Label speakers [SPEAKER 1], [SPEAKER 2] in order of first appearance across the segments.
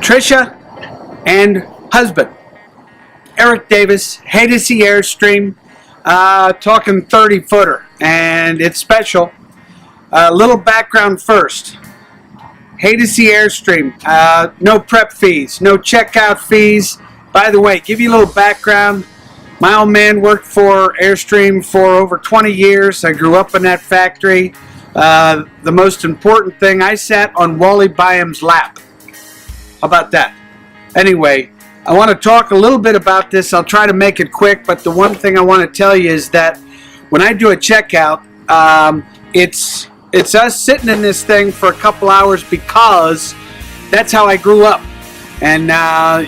[SPEAKER 1] Tricia and husband, Eric Davis, Haydocy Airstream, talking 30-footer, and it's special. Little background first. Haydocy Airstream, no prep fees, no checkout fees. By the way, give you a little background. My old man worked for Airstream for over 20 years. I grew up in that factory. The most important thing, I sat on Wally Byam's lap. How about that? Anyway, I want to talk a little bit about this. I'll try to make it quick, but the one thing I want to tell you is that when I do a checkout, it's us sitting in this thing for a couple hours because that's how I grew up. And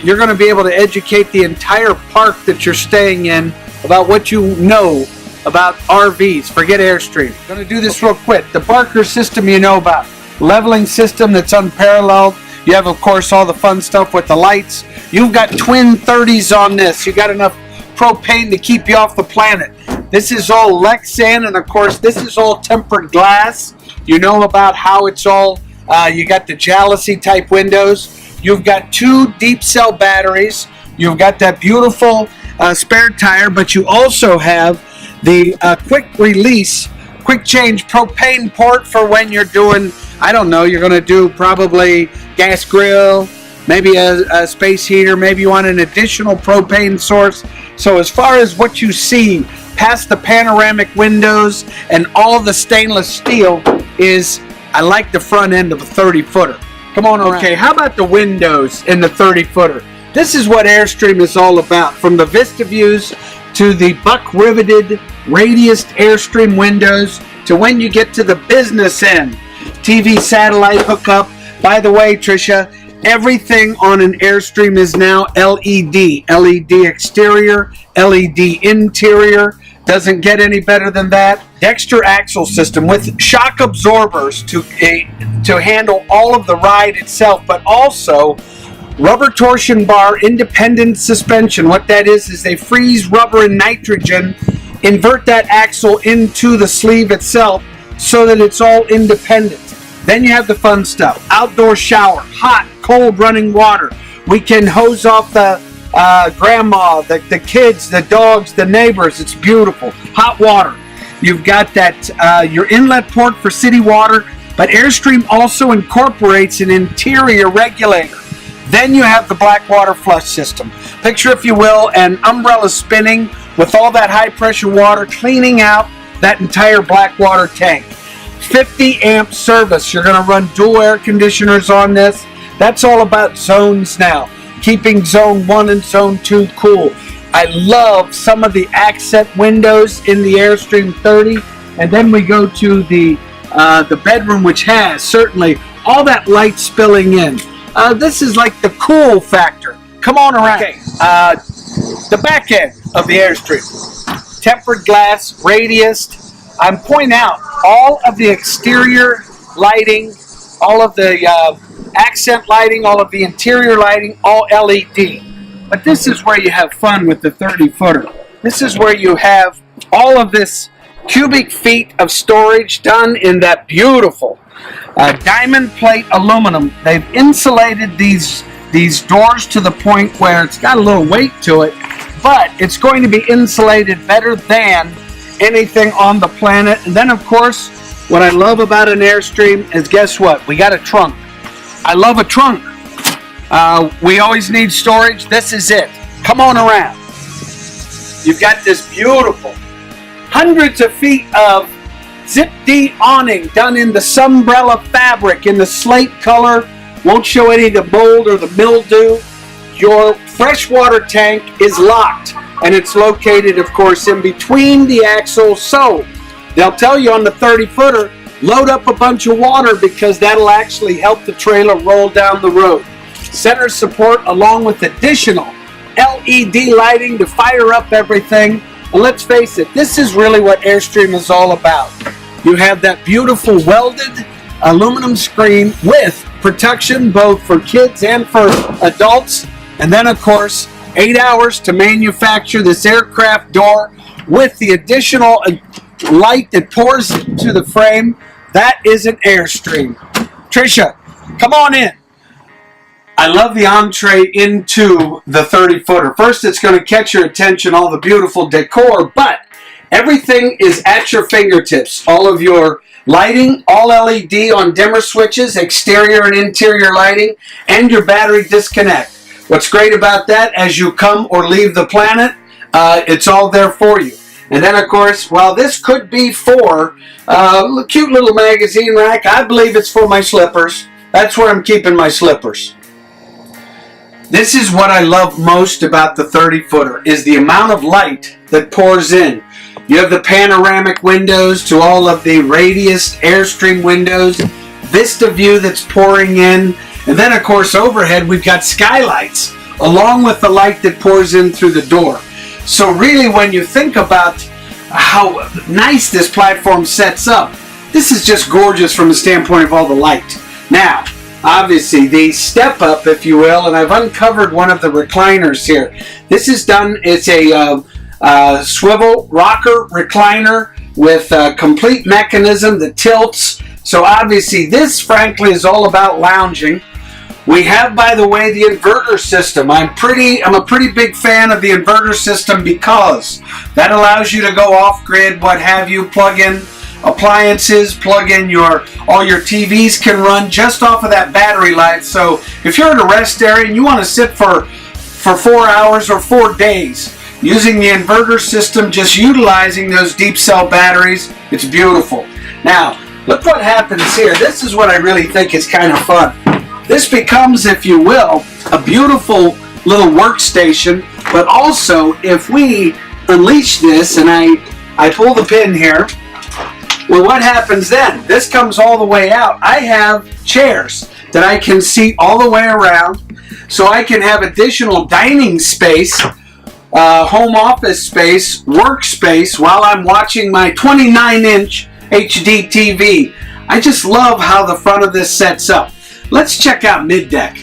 [SPEAKER 1] you're going to be able to educate the entire park that you're staying in about what you know about RVs. Forget Airstream. I'm going to do this real quick. The Barker system you know about. Leveling system that's unparalleled. You have, of course, all the fun stuff with the lights. You've got twin 30s on this. You got enough propane to keep you off the planet. This is all Lexan, and of course, this is all tempered glass. You know about how it's all, you got the jalousie type windows. You've got two deep cell batteries. You've got that beautiful spare tire, but you also have the quick release, quick change propane port for when you're doing, I don't know, you're going to do probably gas grill, maybe a space heater, maybe you want an additional propane source. So as far as what you see past the panoramic windows and all the stainless steel is, I like the front end of a 30-footer. Come on around. Okay, how about the windows in the 30-footer? This is what Airstream is all about. From the Vista views to the buck-riveted radiused Airstream windows to when you get to the business end. TV satellite hookup. By the way, Tricia, everything on an Airstream is now LED. LED exterior, LED interior. Doesn't get any better than that. Dexter axle system with shock absorbers to handle all of the ride itself, but also rubber torsion bar independent suspension. What that is they freeze rubber and nitrogen, invert that axle into the sleeve itself so that it's all independent. Then you have the fun stuff. Outdoor shower, hot, cold running water. We can hose off the grandma, the kids, the dogs, the neighbors. It's beautiful. Hot water. You've got that your inlet port for city water, but Airstream also incorporates an interior regulator. Then you have the black water flush system. Picture, if you will, an umbrella spinning with all that high pressure water cleaning out that entire black water tank. 50 amp service. You're going to run dual air conditioners on this. That's all about zones now. Keeping zone 1 and zone 2 cool. I love some of the accent windows in the Airstream 30. And then we go to the bedroom, which has certainly all that light spilling in. This is like the cool factor. Come on around. Okay. The back end of the Airstream. Tempered glass, radiused. I'm pointing out all of the exterior lighting, all of the accent lighting, all of the interior lighting, all LED. But this is where you have fun with the 30-footer. This is where you have all of this cubic feet of storage done in that beautiful diamond plate aluminum. They've insulated these doors to the point where it's got a little weight to it, but it's going to be insulated better than anything on the planet. And then, of course, what I love about an Airstream is, guess what? We got a trunk. I love a trunk. We always need storage. This is it. Come on around. You've got this beautiful hundreds of feet of zip-D awning done in the Sunbrella fabric in the slate color. Won't show any of the mold or the mildew. Your freshwater tank is locked, and it's located, of course, in between the axles. So they'll tell you on the 30-footer, load up a bunch of water because that'll actually help the trailer roll down the road. Center support along with additional LED lighting to fire up everything. And let's face it, this is really what Airstream is all about. You have that beautiful welded aluminum screen with protection both for kids and for adults. And then, of course, 8 hours to manufacture this aircraft door with the additional light that pours into the frame. That is an Airstream. Tricia, come on in. I love the entree into the 30-footer. First, it's going to catch your attention, all the beautiful decor, but everything is at your fingertips. All of your lighting, all LED on dimmer switches, exterior and interior lighting, and your battery disconnect. What's great about that, as you come or leave the planet, it's all there for you. And then, of course, while this could be for a cute little magazine rack, I believe it's for my slippers. That's where I'm keeping my slippers. This is what I love most about the 30-footer, is the amount of light that pours in. You have the panoramic windows to all of the Haydocy Airstream windows, Vista view that's pouring in, and then, of course, overhead we've got skylights, along with the light that pours in through the door. So really, when you think about how nice this platform sets up, this is just gorgeous from the standpoint of all the light. Now, obviously, the step up, if you will, and I've uncovered one of the recliners here. This is done, it's a swivel rocker recliner with a complete mechanism that tilts. So obviously, this, frankly, is all about lounging. We have, by the way, the inverter system. I'm a pretty big fan of the inverter system because that allows you to go off-grid, what have you, plug in appliances, plug in all your TVs can run just off of that battery life. So if you're in a rest area and you want to sit for 4 hours or 4 days using the inverter system, just utilizing those deep cell batteries, it's beautiful. Now, look what happens here. This is what I really think is kind of fun. This becomes, if you will, a beautiful little workstation, but also if we unleash this and I pull the pin here, well, what happens then? This comes all the way out. I have chairs that I can seat all the way around, so I can have additional dining space, home office space, workspace while I'm watching my 29-inch HD TV. I just love how the front of this sets up. Let's check out mid-deck.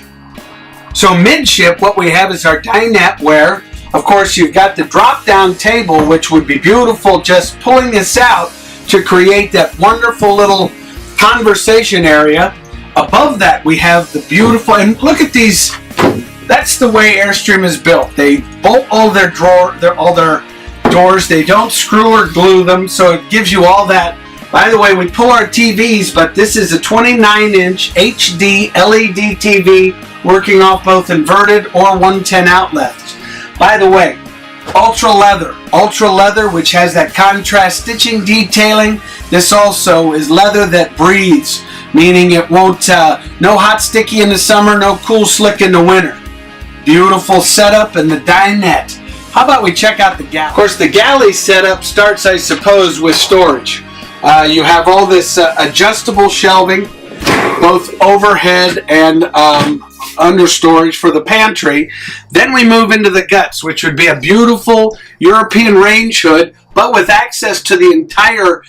[SPEAKER 1] So midship, what we have is our dinette where, of course, you've got the drop-down table, which would be beautiful, just pulling this out to create that wonderful little conversation area. Above that, we have the beautiful, and look at these. That's the way Airstream is built. They bolt all their doors. They don't screw or glue them, so it gives you all that. By the way, we pull our TVs, but this is a 29-inch HD LED TV working off both inverted or 110 outlets. By the way, ultra leather, which has that contrast stitching detailing. This also is leather that breathes, meaning it won't, no hot sticky in the summer, no cool slick in the winter. Beautiful setup in the dinette. How about we check out the galley? Of course, the galley setup starts, I suppose, with storage. You have all this adjustable shelving, both overhead and under storage for the pantry. Then we move into the guts, which would be a beautiful European range hood, but with access to the entire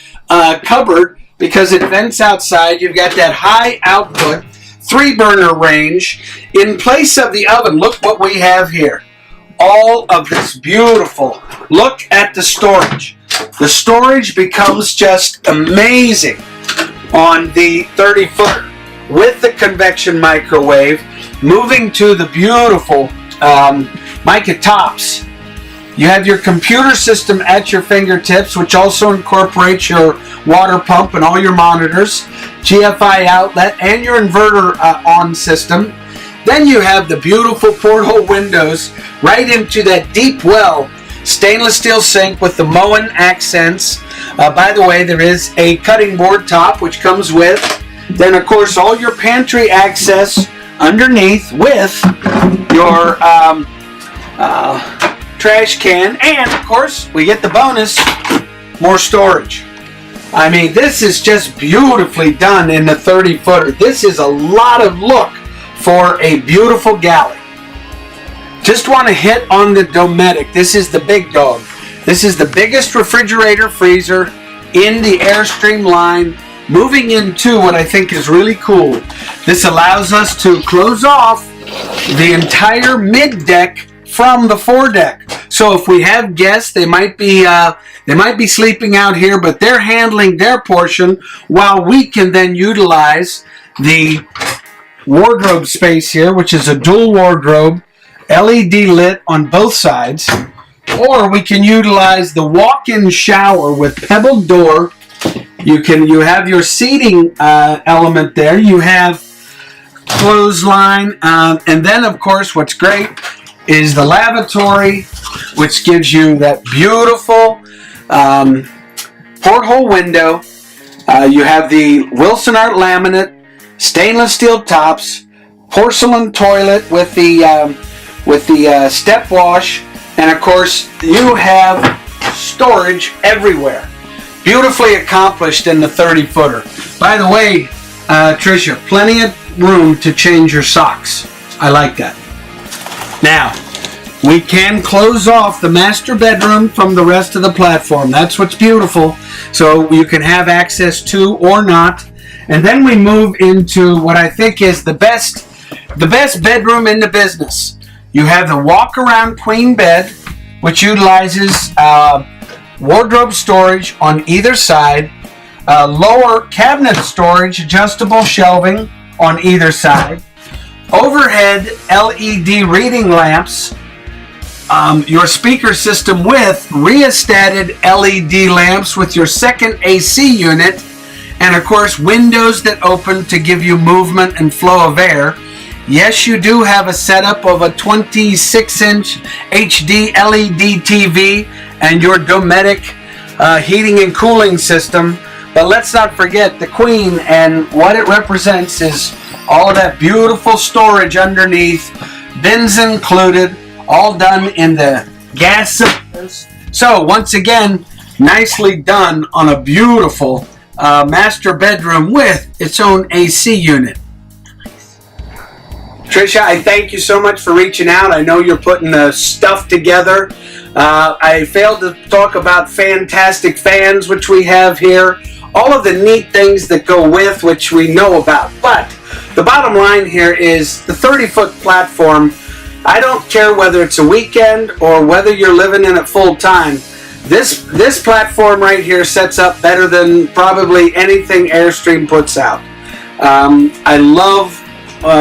[SPEAKER 1] cupboard because it vents outside. You've got that high output 3-burner range. In place of the oven, look what we have here. All of this beautiful. Look at the storage. The storage becomes just amazing on the 30-footer with the convection microwave, moving to the beautiful mica tops. You have your computer system at your fingertips, which also incorporates your water pump and all your monitors, GFI outlet, and your inverter on system. Then you have the beautiful porthole windows right into that deep well stainless steel sink with the Moen accents. By the way, there is a cutting board top which comes with. Then, of course, all your pantry access underneath with your trash can. And, of course, we get the bonus, more storage. I mean, this is just beautifully done in the 30-footer. This is a lot of look for a beautiful galley. Just want to hit on the Dometic. This is the big dog. This is the biggest refrigerator freezer in the Airstream line. Moving into what I think is really cool. This allows us to close off the entire mid-deck from the foredeck. So if we have guests, they might be sleeping out here, but they're handling their portion while we can then utilize the wardrobe space here, which is a dual wardrobe, LED lit on both sides. Or we can utilize the walk-in shower with pebbled door. You have your seating element there. You have clothesline, and then of course what's great is the lavatory, which gives you that beautiful porthole window. You have the Wilson Art laminate, stainless steel tops, porcelain toilet with the step wash, and of course you have storage everywhere. Beautifully accomplished in the 30-footer. By the way, Tricia, plenty of room to change your socks. I like that. Now, we can close off the master bedroom from the rest of the platform. That's what's beautiful. So you can have access to or not. And then we move into what I think is the best bedroom in the business. You have the walk-around queen bed, which utilizes wardrobe storage on either side, lower cabinet storage, adjustable shelving on either side, overhead LED reading lamps, your speaker system with rheostated LED lamps with your second AC unit, and of course windows that open to give you movement and flow of air. Yes, you do have a setup of a 26-inch HD LED TV and your Dometic heating and cooling system. But let's not forget the queen, and what it represents is all of that beautiful storage underneath, bins included, all done in the gas cylinders. So once again, nicely done on a beautiful master bedroom with its own AC unit. Tricia, I thank you so much for reaching out. I know you're putting the stuff together. I failed to talk about fantastic fans, which we have here. All of the neat things that go with, which we know about. But the bottom line here is the 30-foot platform. I don't care whether it's a weekend or whether you're living in it full time. This platform right here sets up better than probably anything Airstream puts out. I love,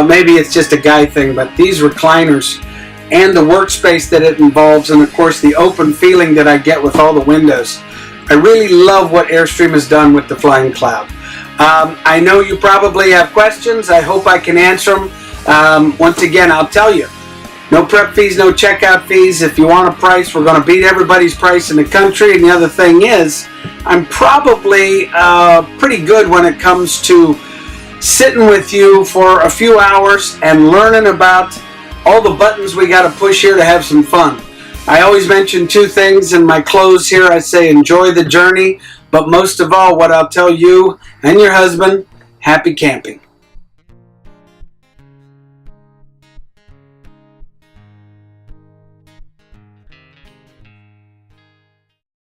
[SPEAKER 1] maybe it's just a guy thing, but these recliners and the workspace that it involves, and of course the open feeling that I get with all the windows. I really love what Airstream has done with the Flying Cloud. I know you probably have questions. I hope I can answer them. Once again, I'll tell you, no prep fees, no checkout fees. If you want a price, we're going to beat everybody's price in the country. And the other thing is, I'm probably pretty good when it comes to sitting with you for a few hours and learning about all the buttons we got to push here to have some fun. I always mention two things in my close here. I say enjoy the journey, but most of all, what I'll tell you and your husband, happy camping.